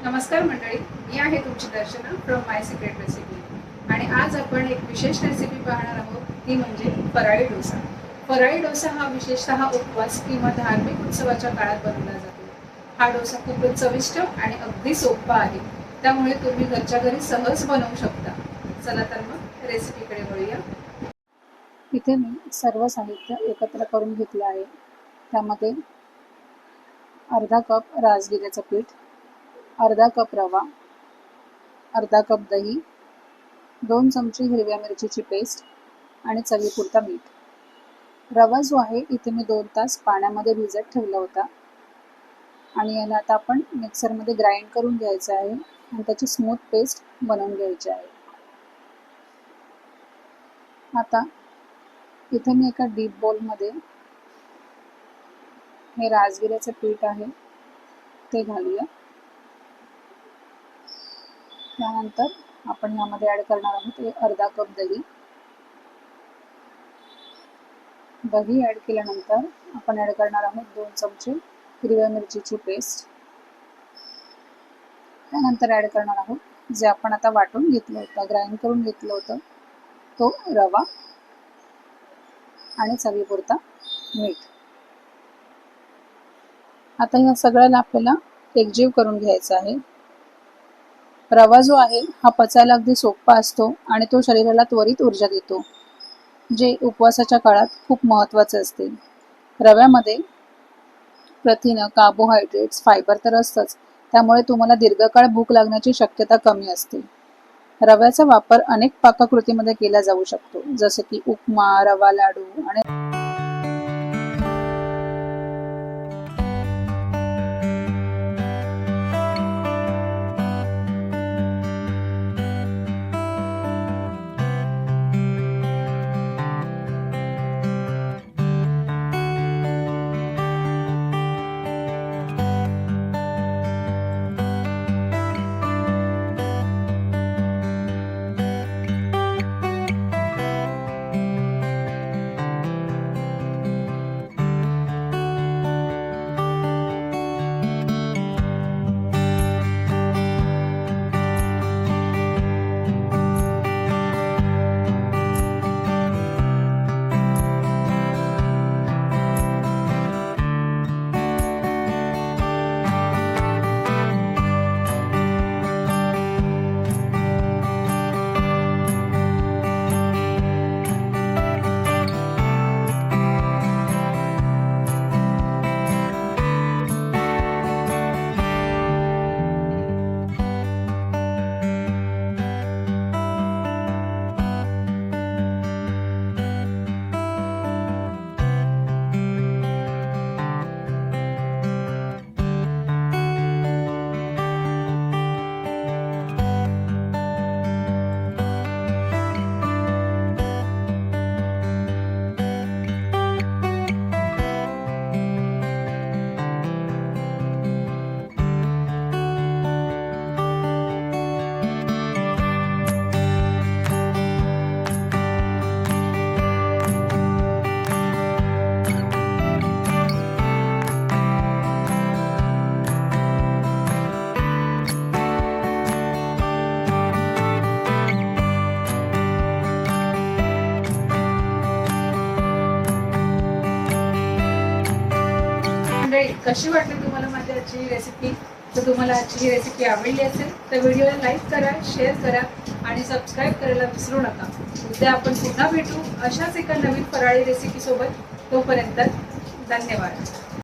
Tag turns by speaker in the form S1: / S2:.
S1: नमस्कार मंडळी, मी आहे तुमची दर्शना फ्रॉम माय सिक्रेट रेसिपी. आणि आज आपण एक विशेष रेसिपी पाहणार आहोत, ती म्हणजे फराळी डोसा. फराळी डोसा हा विशेषतः उपवास किंवा धार्मिक उत्सवाच्या काळात बनवला जातो. हा डोसा खूपच चविष्ट आणि अगदी सोपा आहे, त्यामुळे तुम्ही घरच्या घरी सहज बनवू शकता. चला तर मग रेसिपीकडे वळूया.
S2: इथे मी सर्व साहित्य एकत्र करून घेतले आहे. त्यामध्ये अर्धा कप राजगिऱ्याचं पीठ, अर्धा कप रवा, अर्धा कप दही, 2 चमचे हिरव्या मिरचीची पेस्ट आणि चवीपुरता मीठ. रवा जो आहे इथे मी 2 तास पाण्यामध्ये भिजत ठेवला होता आणि याला आता आपण मिक्सरमध्ये ग्राइंड करून घ्यायचं आहे आणि त्याची स्मूथ पेस्ट बनवून घ्यायची आहे. आता इथे मी एका डीप बाउलमध्ये हे राजगिऱ्याचे पीठ आहे ते घालूया. त्यानंतर आपण यामध्ये ॲड करणार आहोत अर्धा कप दही. दही ॲड केल्यानंतर आपण ॲड करणार आहोत 2 चमचे हिरव्या मिरचीची पेस्ट. त्यानंतर ॲड करणार आहोत जे आपण आता वाटून घेतलं होतं, ग्राइंड करून घेतलं होतं, तो रवा आणि चवीपुरता मीठ. आता ह्या सगळ्याला आपल्याला एकजीव करून घ्यायचं आहे. रवा जो आहे हा पचायला अगदी सोपा असतो आणि तो शरीराला त्वरित ऊर्जा देतो, जे उपवासाच्या काळात खूप महत्त्वाचे असते. रव्यामध्ये प्रथिनं, कार्बोहायड्रेट्स, फायबर तर असतंच, त्यामुळे तुम्हाला दीर्घकाळ भूक लागण्याची शक्यता कमी असते. रव्याचा वापर अनेक पाककृतीमध्ये केला जाऊ शकतो, जसे की उपमा, रवा लाडू आणि
S1: कशी वाटली तुम्हाला माझी आजची रेसिपी? जर तुम्हाला आजची ही रेसिपी आवडली असेल तर व्हिडिओला लाईक करा, शेअर करा आणि सबस्क्राईब करायला विसरू नका. उद्या आपण पुन्हा भेटू अशाच एका नवीन फराळी रेसिपी सोबत. तोपर्यंत धन्यवाद.